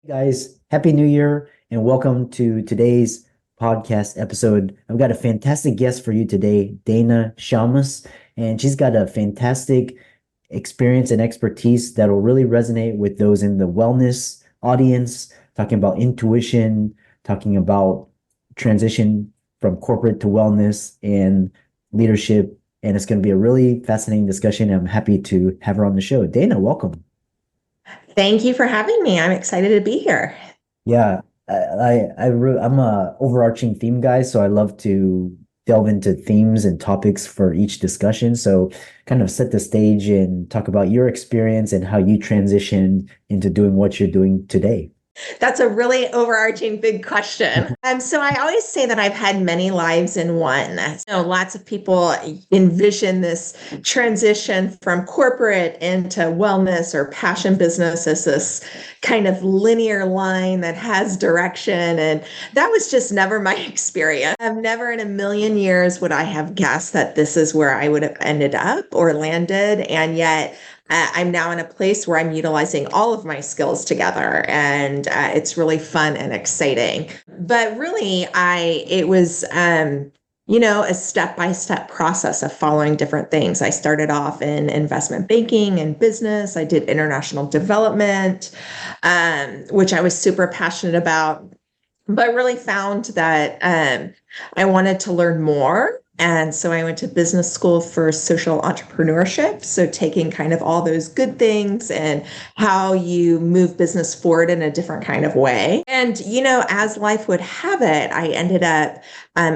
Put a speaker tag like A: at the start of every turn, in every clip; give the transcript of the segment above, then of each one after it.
A: Guys, Happy New Year and welcome to today's podcast episode. I've got a fantastic guest for you today, Dana Shamas, and she's got a fantastic experience and expertise that will really resonate with those in the wellness audience, talking about intuition, talking about transition from corporate to wellness and leadership. And it's going to be a really fascinating discussion. I'm happy to have her on the show. Dana, welcome.
B: Thank you for having me. I'm excited to be here.
A: Yeah, I'm a overarching theme guy, so I love to delve into themes and topics for each discussion. So kind of set the stage and talk about your experience and how you transition into doing what you're doing today.
B: That's a really overarching big question. So I always say that I've had many lives in one. Lots of people envision this transition from corporate into wellness or passion business as this kind of linear line that has direction. And that was just never my experience. I've never in a million years would I have guessed that this is where I would have ended up or landed. And yet I'm now in a place where I'm utilizing all of my skills together, and it's really fun and exciting. But really, it was, a step-by-step process of following different things. I started off in investment banking and business. I did international development, which I was super passionate about, but really found that I wanted to learn more. And so I went to business school for social entrepreneurship. So taking kind of all those good things and how you move business forward in a different kind of way. And, as life would have it, I ended up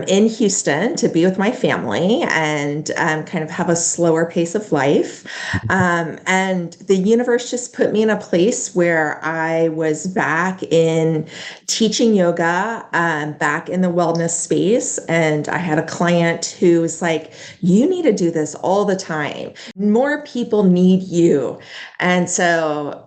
B: in Houston to be with my family and kind of have a slower pace of life. And the universe just put me in a place where I was back in teaching yoga, back in the wellness space. And I had a client who was like, you need to do this all the time. More people need you. And so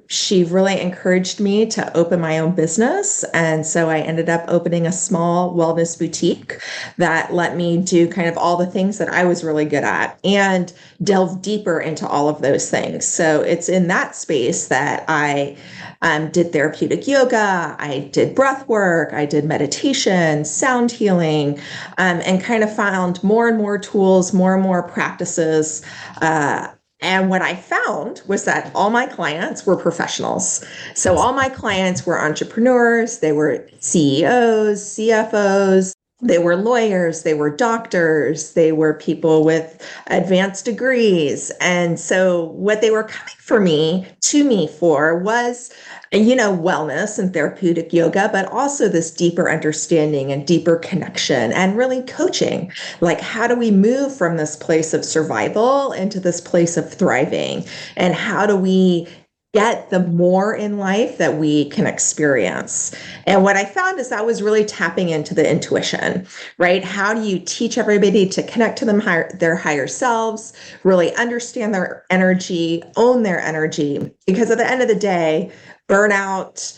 B: she really encouraged me to open my own business. And so I ended up opening a small wellness boutique that let me do kind of all the things that I was really good at and delve deeper into all of those things. So it's in that space that I did therapeutic yoga, I did breath work, I did meditation, sound healing, and kind of found more and more tools, more and more practices. And what I found was that all my clients were professionals. So all my clients were entrepreneurs, they were CEOs, CFOs, they were lawyers, they were doctors, they were people with advanced degrees. And so what they were coming to me for was, wellness and therapeutic yoga, but also this deeper understanding and deeper connection and really coaching. Like, how do we move from this place of survival into this place of thriving? And how do we get the more in life that we can experience? And what I found is that was really tapping into the intuition, right? How do you teach everybody to connect to their higher selves, really understand their energy, own their energy? Because at the end of the day, burnout,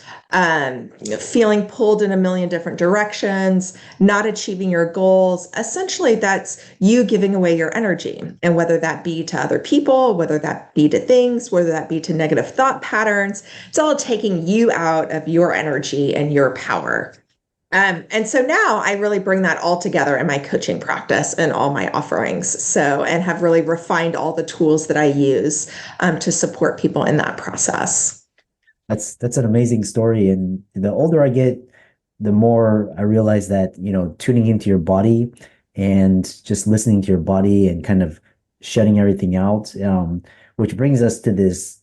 B: feeling pulled in a million different directions, not achieving your goals. Essentially, that's you giving away your energy. And whether that be to other people, whether that be to things, whether that be to negative thought patterns, it's all taking you out of your energy and your power. And so now I really bring that all together in my coaching practice and all my offerings. And have really refined all the tools that I use to support people in that process.
A: That's an amazing story. And the older I get, the more I realize that, tuning into your body and just listening to your body and kind of shutting everything out, which brings us to this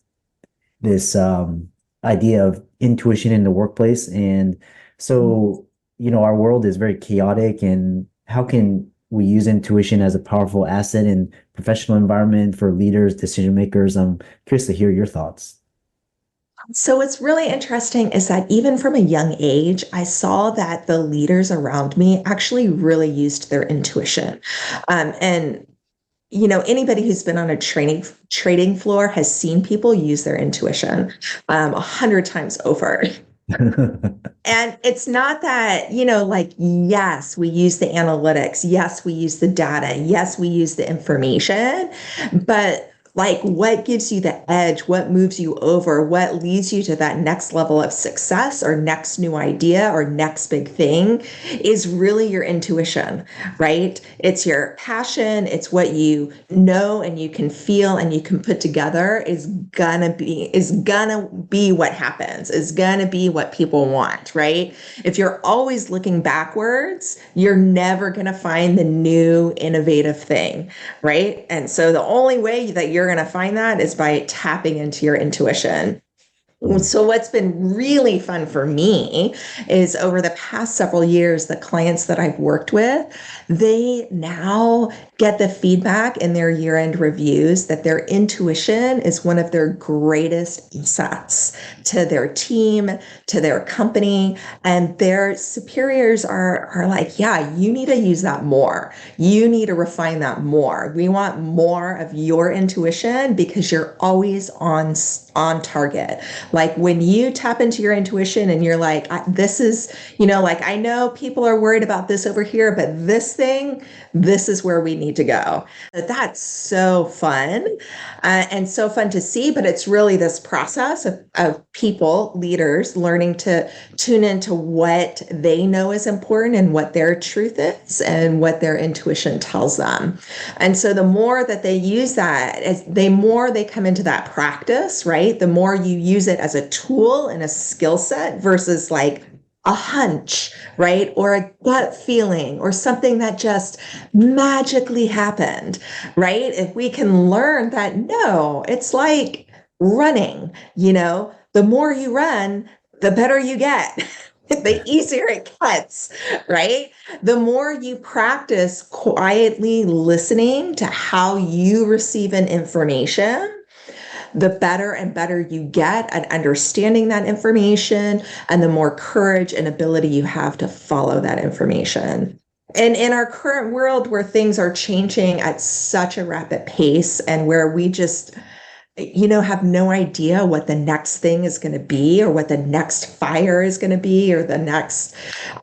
A: idea of intuition in the workplace. And so, our world is very chaotic, and how can we use intuition as a powerful asset in professional environment for leaders, decision makers? I'm curious to hear your thoughts.
B: So what's really interesting is that even from a young age, I saw that the leaders around me actually really used their intuition. And anybody who's been on a trading floor has seen people use their intuition 100 times over. And it's not that, like, yes, we use the analytics. Yes, we use the data. Yes, we use the information. But Like what gives you the edge? What moves you over? What leads you to that next level of success or next new idea or next big thing is really your intuition, right? It's your passion. It's what you know and you can feel and you can put together is gonna be what happens, is gonna be what people want, right? If you're always looking backwards, you're never gonna find the new innovative thing, right? And so the only way that you're going to find that is by tapping into your intuition.
A: Mm.
B: So what's been really fun for me is over the past several years, the clients that I've worked with, they now get the feedback in their year-end reviews that their intuition is one of their greatest assets to their team, to their company, and their superiors are like, yeah, you need to use that more. You need to refine that more. We want more of your intuition because you're always on target. Like when you tap into your intuition and you're like, this is, like I know people are worried about this over here, but this thing, this is where we need to go. That's so fun and so fun to see. But it's really this process of people, leaders, learning to tune into what they know is important and what their truth is and what their intuition tells them. And so the more that they use that, the more they come into that practice, right? The more you use it as a tool and a skill set versus like a hunch, right? Or a gut feeling or something that just magically happened, right? If we can learn that, no, it's like running, the more you run, the better you get. The easier it gets, right? The more you practice quietly listening to how you receive an information, the better and better you get at understanding that information and the more courage and ability you have to follow that information. And in our current world where things are changing at such a rapid pace and where we just have no idea what the next thing is going to be or what the next fire is going to be or the next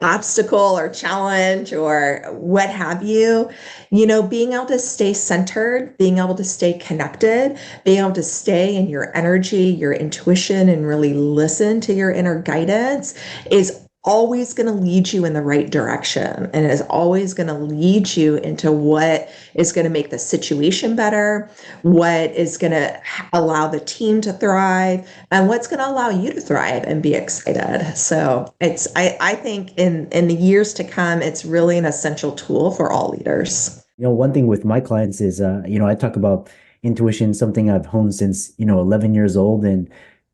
B: obstacle or challenge or what have you, being able to stay centered, being able to stay connected, being able to stay in your energy, your intuition, and really listen to your inner guidance is always going to lead you in the right direction and is always going to lead you into what is going to make the situation better, what is going to allow the team to thrive, and what's going to allow you to thrive and be excited. So I think in the years to come, it's really an essential tool for all leaders.
A: One thing with my clients is, I talk about intuition, something I've honed since, 11 years old. And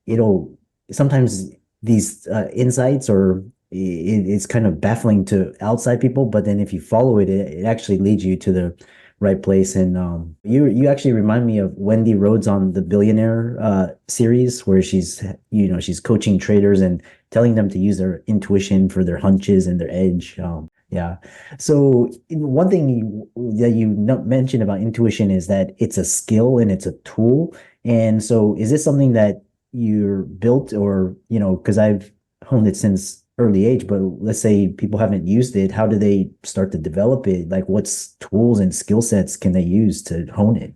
A: it'll sometimes these insights or it's kind of baffling to outside people, but then if you follow it, it actually leads you to the right place. And you actually remind me of Wendy Rhodes on the Billionaire series, where she's coaching traders and telling them to use their intuition for their hunches and their edge. Yeah. So one thing that you mentioned about intuition is that it's a skill and it's a tool. And so is this something that you're built or, because I've honed it since early age, but let's say people haven't used it, how do they start to develop it? Like what's tools and skill sets can they use to hone it?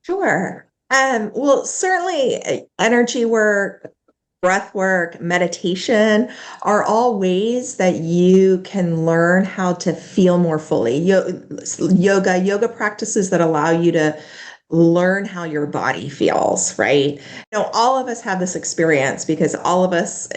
B: Sure. Well, certainly energy work, breath work, meditation are all ways that you can learn how to feel more fully. Yoga practices that allow you to learn how your body feels, right? All of us have this experience because all of us,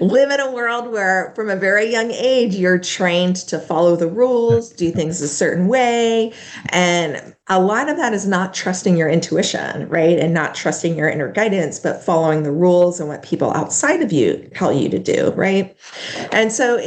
B: live in a world where from a very young age, you're trained to follow the rules, do things a certain way. And a lot of that is not trusting your intuition, right? And not trusting your inner guidance, but following the rules and what people outside of you tell you to do, right? And so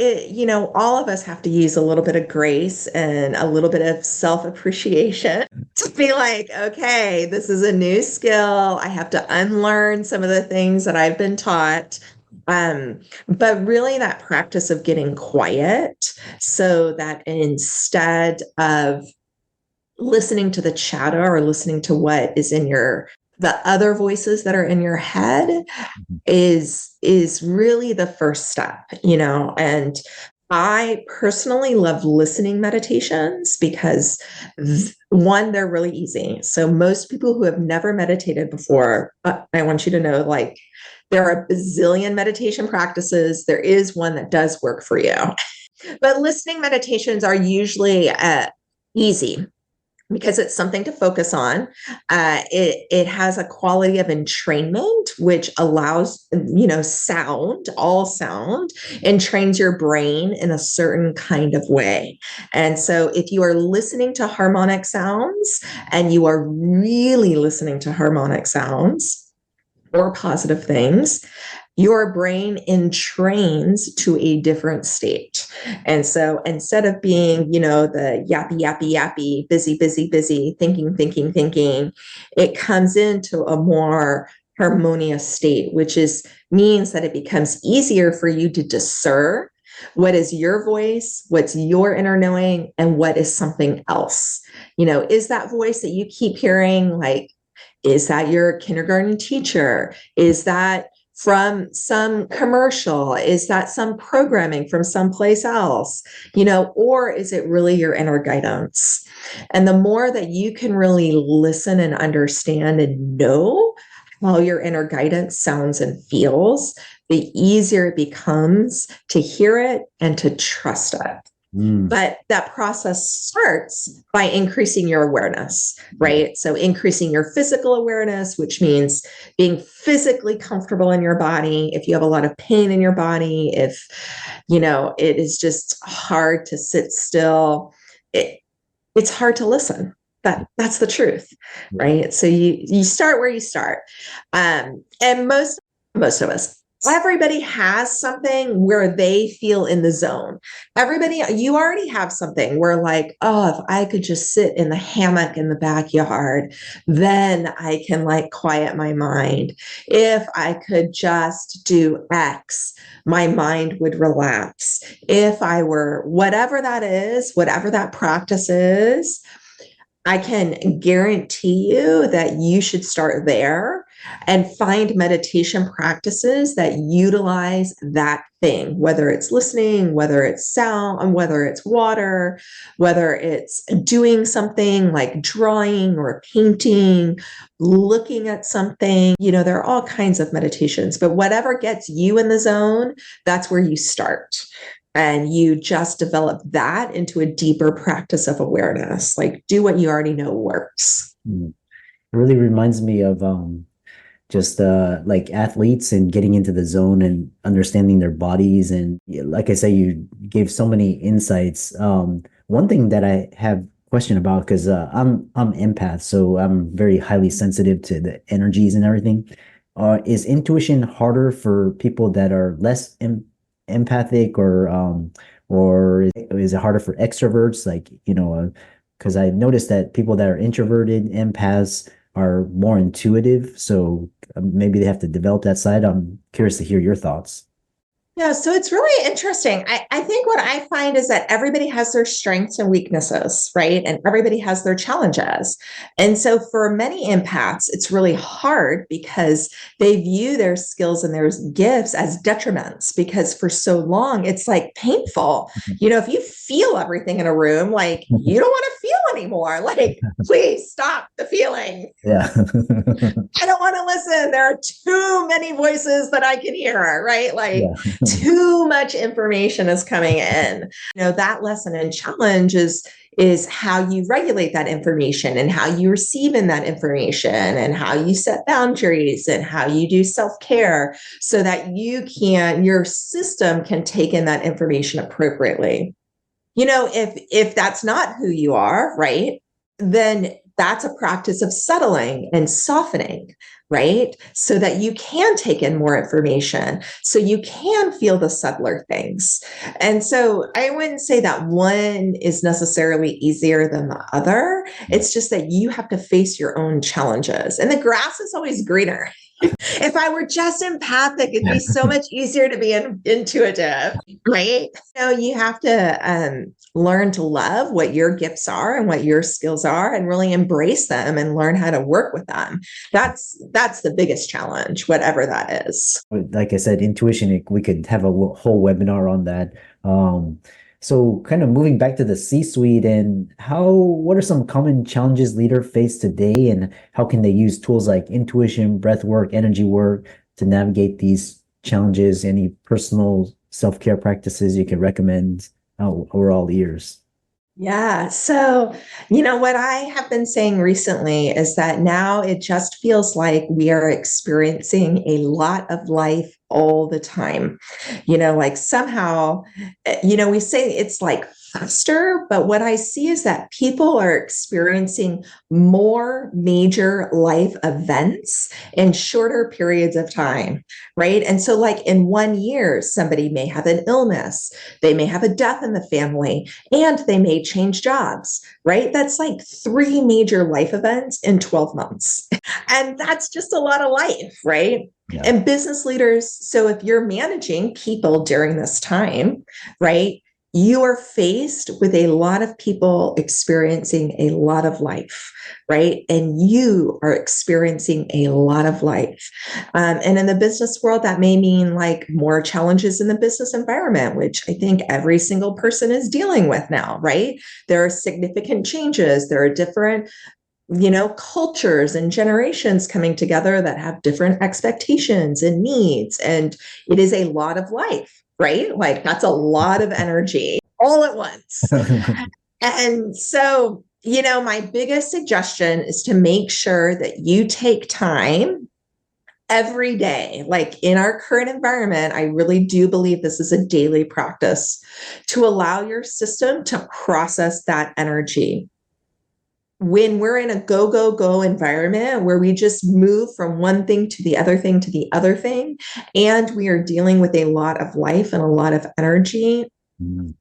B: all of us have to use a little bit of grace and a little bit of self-appreciation to be like, okay, this is a new skill. I have to unlearn some of the things that I've been taught. But really that practice of getting quiet so that instead of listening to the chatter or listening to what is in the other voices that are in your head is really the first step, and I personally love listening meditations because one, they're really easy. So most people who have never meditated before, I want you to know, like, there are a bazillion meditation practices. There is one that does work for you. But listening meditations are usually easy because it's something to focus on. It has a quality of entrainment, which allows, sound, all sound, and trains your brain in a certain kind of way. And so if you are listening to harmonic sounds and you are really listening to harmonic sounds or positive things, your brain entrains to a different state. And so instead of being, the yappy, yappy, yappy, busy, busy, busy, thinking, thinking, thinking, it comes into a more harmonious state, which means that it becomes easier for you to discern what is your voice, what's your inner knowing, and what is something else. Is that voice that you keep hearing, like, is that your kindergarten teacher? Is that from some commercial? Is that some programming from someplace else? Or is it really your inner guidance? And the more that you can really listen and understand and know how your inner guidance sounds and feels, the easier it becomes to hear it and to trust it. But that process starts by increasing your awareness, right? So increasing your physical awareness, which means being physically comfortable in your body. If you have a lot of pain in your body, if, it is just hard to sit still, it's hard to listen. That's the truth, right? So you start where you start. And most of us, everybody has something where they feel in the zone. You already have something where, like, oh, if I could just sit in the hammock in the backyard, then I can, like, quiet my mind. If I could just do X, my mind would relax. If I were, whatever that is, whatever that practice is, I can guarantee you that you should start there and find meditation practices that utilize that thing, whether it's listening, whether it's sound, whether it's water, whether it's doing something like drawing or painting, looking at something. There are all kinds of meditations, but whatever gets you in the zone, that's where you start. And you just develop that into a deeper practice of awareness. Like, do what you already know works.
A: It really reminds me of just like athletes and getting into the zone and understanding their bodies. And like I say, you gave so many insights. One thing that I have question about, because I'm empath, so I'm very highly sensitive to the energies and everything. Is intuition harder for people that are less empathic, or is it harder for extroverts? Like, because I noticed that people that are introverted, empaths, are more intuitive. So maybe they have to develop that side. I'm curious to hear your thoughts.
B: Yeah, so it's really interesting. I think what I find is that everybody has their strengths and weaknesses, right? And everybody has their challenges. And so for many empaths, it's really hard because they view their skills and their gifts as detriments, because for so long it's like painful. If you feel everything in a room, like, you don't want to feel anymore. Like, please stop the feeling.
A: Yeah.
B: I don't want to listen. There are too many voices that I can hear, right? Like,
A: Yeah.
B: too much information is coming in. That lesson and challenge is how you regulate that information and how you receive in that information and how you set boundaries and how you do self-care so that your system can take in that information appropriately. If that's not who you are, right, then that's a practice of settling and softening, right? So that you can take in more information, so you can feel the subtler things. And so I wouldn't say that one is necessarily easier than the other. It's just that you have to face your own challenges. And the grass is always greener. If I were just empathic, it'd be so much easier to be intuitive, right? So you have to learn to love what your gifts are and what your skills are, and really embrace them and learn how to work with them. That's the biggest challenge, whatever that is.
A: Like I said, intuition, we could have a whole webinar on that. Um, so kind of moving back to the C-suite, and what are some common challenges leaders face today, and how can they use tools like intuition, breath work, energy work to navigate these challenges? Any personal self-care practices you can recommend? We're all ears.
B: Yeah. So, what I have been saying recently is that now it just feels like we are experiencing a lot of life all the time. Like somehow, we say it's like faster, but what I see is that people are experiencing more major life events in shorter periods of time, right? And so, like in 1 year, somebody may have an illness, they may have a death in the family, and they may change jobs, right? That's like 3 major life events in 12 months. And that's just a lot of life, right? Yeah. And business leaders, so if you're managing people during this time, right, you are faced with a lot of people experiencing a lot of life, right? And you are experiencing a lot of life. And in the business world, that may mean like more challenges in the business environment, which I think every single person is dealing with now, right? There are significant changes. There are different cultures and generations coming together that have different expectations and needs. And it is a lot of life, right? Like that's a lot of energy all at once. And so, my biggest suggestion is to make sure that you take time every day. Like in our current environment, I really do believe this is a daily practice to allow your system to process that energy. When we're in a go, go, go environment where we just move from one thing to the other thing to the other thing, and we are dealing with a lot of life and a lot of energy,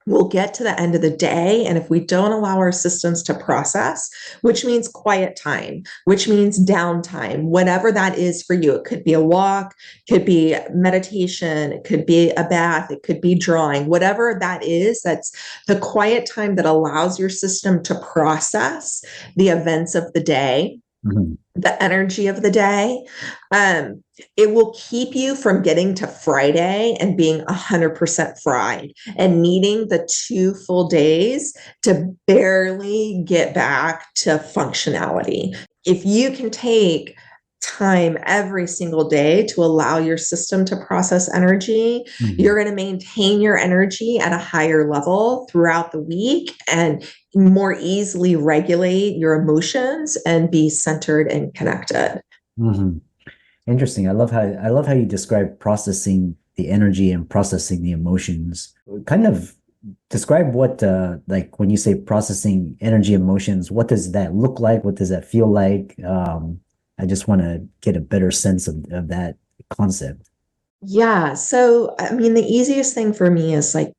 B: we'll get to the end of the day. And if we don't allow our systems to process, which means quiet time, which means downtime, whatever that is for you, it could be a walk, could be meditation, it could be a bath, it could be drawing, whatever that is, that's the quiet time that allows your system to process the events of the day. Mm-hmm. The energy of the day, it will keep you from getting to Friday and being 100% fried and needing the 2 full days to barely get back to functionality. If you can take time every single day to allow your system to process energy, you're going to maintain your energy at a higher level throughout the week and more easily regulate your emotions and be centered and connected.
A: Mm-hmm. Interesting. I love how you describe processing the energy and processing the emotions. Kind of describe what like when you say processing energy emotions, what does that look like? What does that feel like? I just want to get a better sense of that concept.
B: Yeah. So, I mean, the easiest thing for me is like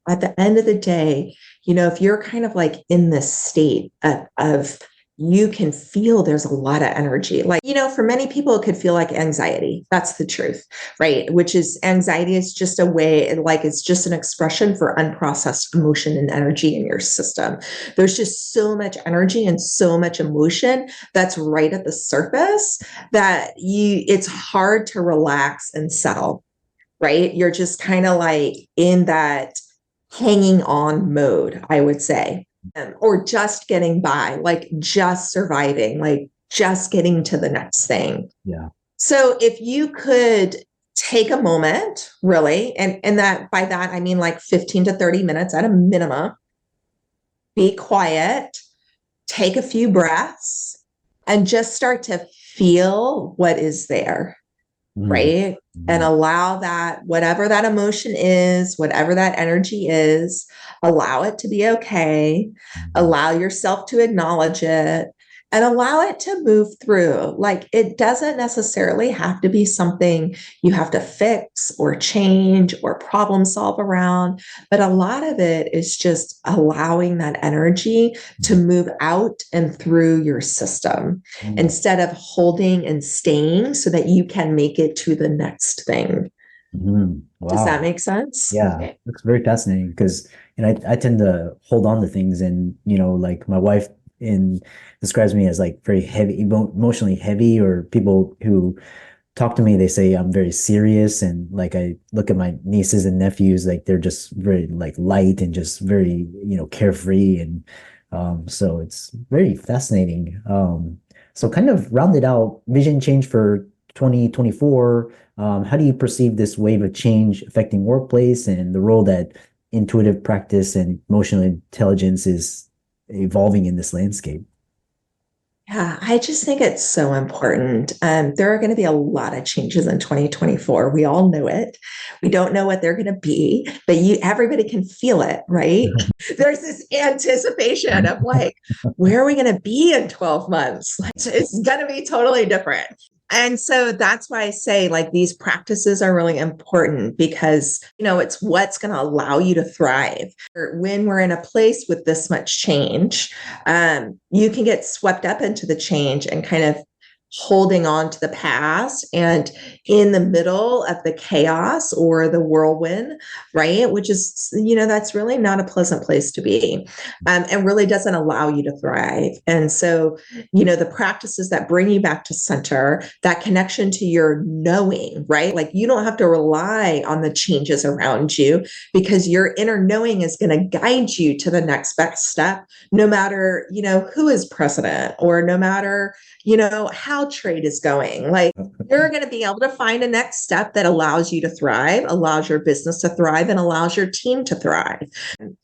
B: at the end of the day, if you're kind of like in this state of you can feel there's a lot of energy. Like, for many people, it could feel like anxiety. That's the truth, right? Which is anxiety is just a way, like it's just an expression for unprocessed emotion and energy in your system. There's just so much energy and so much emotion that's right at the surface that it's hard to relax and settle, right? You're just kind of like in that hanging on mode, I would say. Or just getting by, like just surviving, like just getting to the next thing.
A: Yeah.
B: So if you could take a moment, really, and that by that I mean like 15 to 30 minutes at a minimum, be quiet, take a few breaths, and just start to feel what is there. Right. And allow that, whatever that emotion is, whatever that energy is, allow it to be okay. Allow yourself to acknowledge it and allow it to move through. Like it doesn't necessarily have to be something you have to fix or change or problem solve around, but a lot of it is just allowing that energy to move out and through your system
A: Mm.
B: instead of holding and staying so that you can make it to the next thing.
A: Mhm.
B: Does that
A: Wow.
B: make sense?
A: Yeah, it's very fascinating because I tend to hold on to things and like my wife in describes me as like very heavy, emotionally heavy, or people who talk to me, they say I'm very serious, and like I look at my nieces and nephews, like they're just very like light and just very, carefree, and so it's very fascinating. So kind of rounded out vision change for 2024. How do you perceive this wave of change affecting workplace and the role that intuitive practice and emotional intelligence is evolving in this landscape?
B: Yeah, I just think it's so important. There are going to be a lot of changes in 2024. We all know it. We don't know what they're going to be, but everybody can feel it, right? There's this anticipation of like, where are we going to be in 12 months? Like, it's going to be totally different. And so that's why I say like these practices are really important because, it's what's going to allow you to thrive. When we're in a place with this much change, you can get swept up into the change and kind of holding on to the past and in the middle of the chaos or the whirlwind, right? Which is, that's really not a pleasant place to be, and really doesn't allow you to thrive. And so, the practices that bring you back to center, that connection to your knowing, right? Like you don't have to rely on the changes around you because your inner knowing is going to guide you to the next best step, no matter, who is president or no matter, how trade is going. Like you're going to be able to find a next step that allows you to thrive, allows your business to thrive, and allows your team to thrive.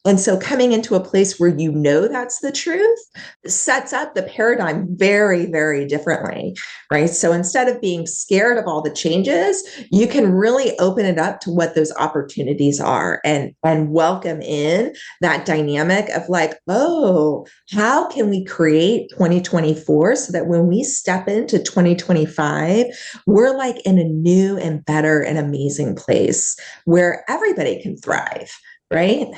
B: And so coming into a place where that's the truth sets up the paradigm very, very differently, right? So instead of being scared of all the changes, you can really open it up to what those opportunities are and welcome in that dynamic of like, oh, how can we create 2024 so that when we step into 2025, we're like in a new and better and amazing place where everybody can thrive, right?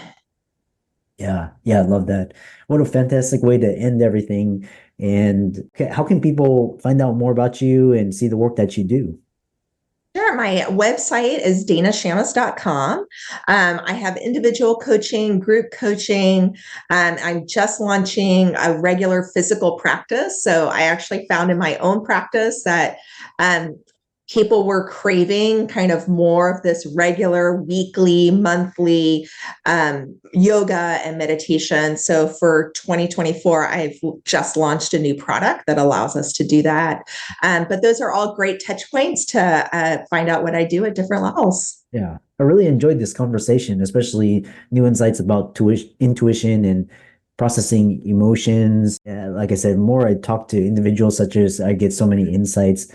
A: Yeah, yeah, I love that. What a fantastic way to end everything. And how can people find out more about you and see the work that you do?
B: Sure. My website is danashamas.com. I have individual coaching, group coaching. I'm just launching a regular physical practice. So I actually found in my own practice that um, people were craving kind of more of this regular weekly, monthly yoga and meditation. So for 2024, I've just launched a new product that allows us to do that. But those are all great touch points to find out what I do at different levels.
A: Yeah, I really enjoyed this conversation, especially new insights about intuition and processing emotions. Like I said, more I talk to individuals such as I get so many insights.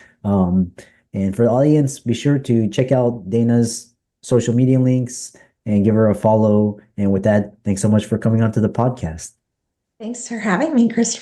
A: And for the audience, be sure to check out Dana's social media links and give her a follow. And with that, thanks so much for coming on to the podcast.
B: Thanks for having me, Christopher.